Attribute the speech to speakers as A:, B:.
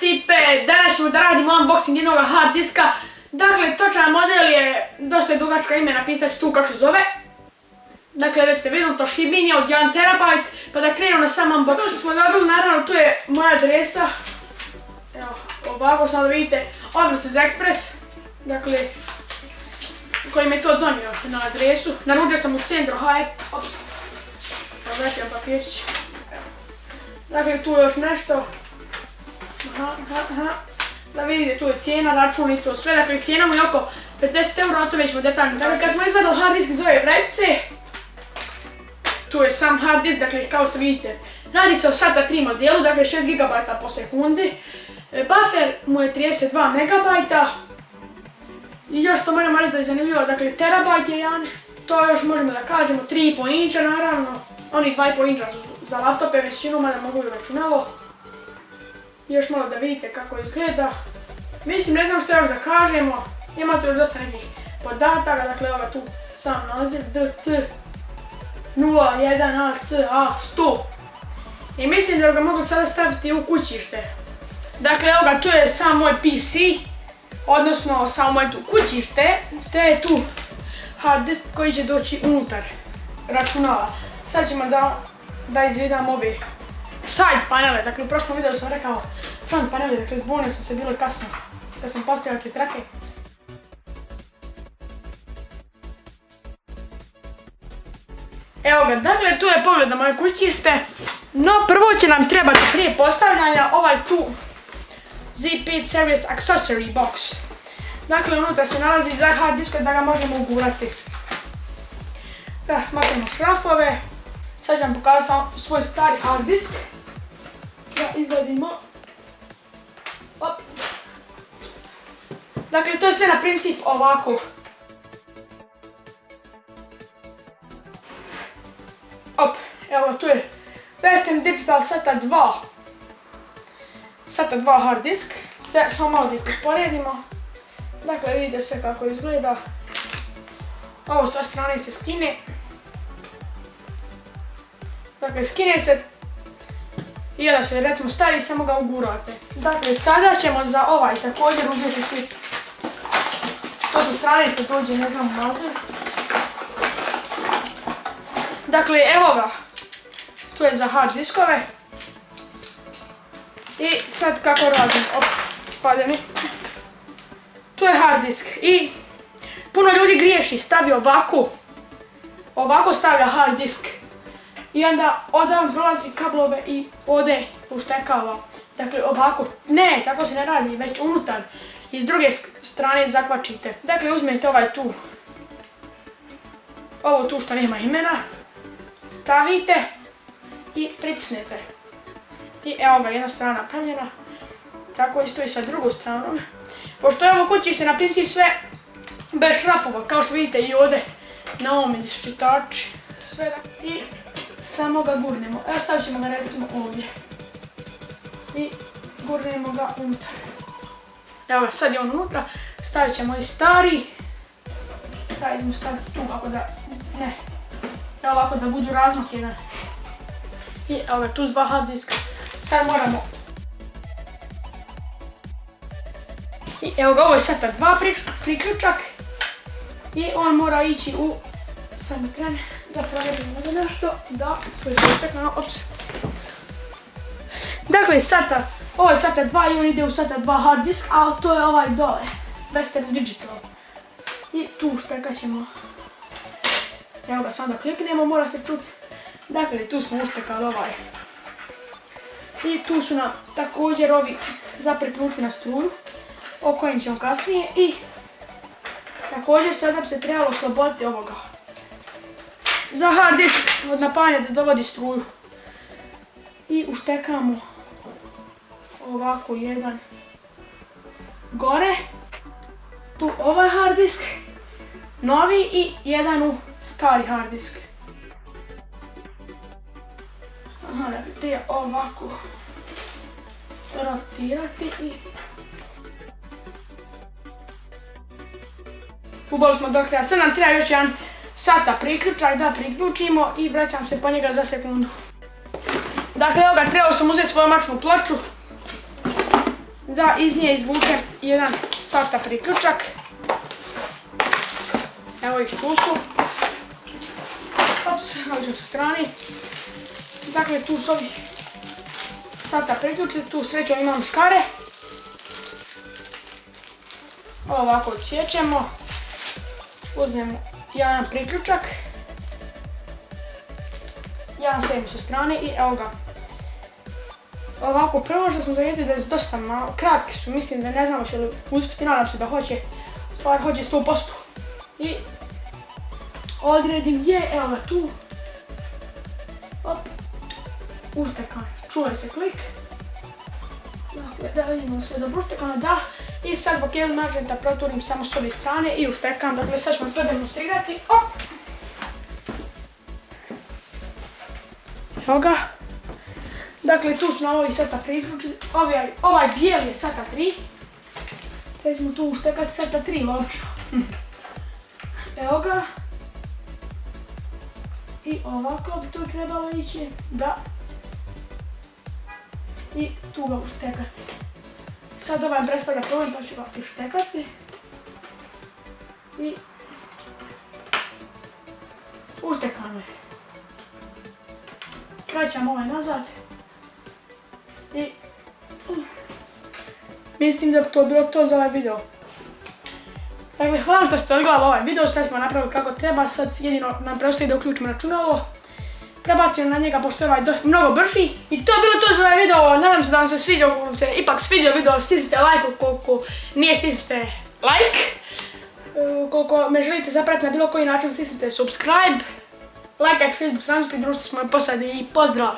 A: Stipe, danas ćemo da radimo unboxing jednog hard diska. Dakle, točan model je, dosta je dugačko ime, napisat ću tu kako se zove. Dakle, već ste vidjeli, Toshiba je od 1 TB, pa da krenemo na sam unboxing. Što smo dobili, naravno, tu je moja adresa. Evo, ovako samo da vidite, odnos iz Express. Dakle, koji me to donio na adresu. Naručio sam u centru Hype. Ops. Evo, vraćam papirčić. Dakle, tu je još nešto. Da vidite, tu je cijena, račun i to sve. Dakle, cijena mu je oko 50 €, o tome ćemo detaljno. Dakle, kad smo izvadili hard disk iz ove vrećice, tu je sam hard disk, dakle, kao što vidite, radi se o SATA 3 modelu, dakle 6 GB po sekundi. Buffer mu je 32 MB. I još što moramo reći da je zanimljivo, dakle, terabajt je jedan. To još možemo da kažemo 3,5 inča, naravno. Oni 2,5 inča su za laptope većinu, mada mogu i računalo. Još malo da vidite kako izgleda. Mislim, ne znam što još da kažemo. Imate još dosta nekih podataka, dakle evo ga tu sam naziv DT01ACA100. I mislim da ga mogu sada staviti u kućište. Dakle evo ga, tu je sam moj PC, odnosno samo moje tu kućište, te je tu hard disk koji će doći unutar računala. Sad ćemo da izvidam ove side panele, dakle u prošlom videu sam rekao front panele, dakle zbunio sam se, bilo je kasno kad sam postavio te trake. Evo ga, dakle tu je pogled na moje kućište, no prvo će nam trebati prije postavljanja ovaj tu Z5 Series Accessory Box. Dakle, unutra se nalazi za hard disk da ga možemo ugurati. Da, maknemo šrafove. Sad ću vam pokazati svoj stari hard disk. Da izvadimo. Op. Dakle, to je sve na princip ovako. Op, evo tu je Western Digital SATA 2 hard disk. Samo malo da ih usporedimo. Dakle, vidite sve kako izgleda. Ovo sa strane se skine. Dakle, skine se i onda se recimo stavi, samo ga ugurate. Dakle, sada ćemo za ovaj također uzeti svi. To sa strane se dođe, ne znam naziv. Dakle, evo ga. Tu je za hard diskove. I sad kako radim, ops, pade mi. Tu je hard disk i puno ljudi griješi, stavi ovako stavlja hard disk. I onda odavan prolazi kablove i ode uštekava. Dakle ovako, ne, tako se ne radi, već unutar. I s druge strane zakvačite. Dakle uzmete ovaj tu, ovo tu što nema imena, stavite i pritisnete. I evo ga, jedna strana napravljena. Tako isto i sa drugom stranom. Pošto je ovo kućište na princip sve bez šrafova, kao što vidite i ovdje na ovome gdje su čitači. Sve da, i samo ga gurnemo. Evo stavit ćemo ga recimo ovdje. I gurnemo ga unutar. Evo ga, sad je on unutra. Stavit ćemo i stari. Sad idemo staviti tu kako da, ne. Evo ovako da budu razmak jedan. I evo ga, tu s 2 hard diska. Sad moramo. I evo ga, ovo je SATA 2 priključak. I on mora ići u sami tren. Da provjerimo da nešto. Da, to je sve stekano, ops. Dakle, ovo je SATA 2 i on ide u SATA 2 hard disk, ali to je ovaj dole. Western Digital. I tu štekat ćemo. Evo ga, sada kliknemo, mora se čuti. Dakle, tu smo uštekali ovaj. I tu su nam također ovi za priključiti na struju, o kojim ćemo kasnije. I također sada bi se trebalo osloboditi ovoga za hard disk od napajanja da dovodi struju. I uštekamo ovako jedan gore, tu ovaj hard disk, novi i jedan u stari hard disk. Aha, dakle, te ovako rotirati i ubali smo do kraja. Sad nam treba još jedan SATA priključak da priključimo i vraćam se po njega za sekundu. Dakle, evo ga, trebao sam uzeti svoju mačnu ploču. da iz nje izvučem jedan SATA priključak. Evo ih tu su. Ops, nađem sa strani. Dakle, tu su ovi SATA priključci, tu srećom imam škare. Ovako odsjećemo. Uzmemo jedan priključak. Jedan stavimo sa strane i evo ga. Ovako, prvo što sam zamijetio da je dosta malo, kratki su, mislim da ne znamo će li uspjeti, nadam se da hoće, u stvari hoće 100%. I odredim gdje, evo ga tu. Op, uštekan, čuje se klik. Dakle, da vidimo sve dobro uštekano, da. I sad dok jednu nažem da proturim samo s ove strane i uštekam, dakle sad ću vam to demonstrirati. Op! Evo ga. Dakle, tu su na ovi SATA priključci, ovaj bijeli je SATA 3. Sad ćemo tu uštekati SATA 3 logično. Evo ga. I ovako bi to trebalo ići, da. I tu ga uštekati. Sad ovaj predstavlja problem pa ću ga uštekati. I uštekano je. Vraćam ovaj nazad. I mislim da bi to bilo to za ovaj video. Dakle, hvala što ste odgledali ovaj video, sve smo napravili kako treba, sad jedino nam preostaje da uključimo računalo. Prebacimo na njega pošto je ovaj dosta mnogo brži. I to je bilo to za ovaj video, nadam se da vam se svidio, ako vam se ipak svidio video, stisnite like, ukoliko nije stisnite like. Ukoliko me želite zapratiti na bilo koji način stisnite subscribe. Lajkajte Facebook stranicu, pridružite se mojoj posadi i pozdrav!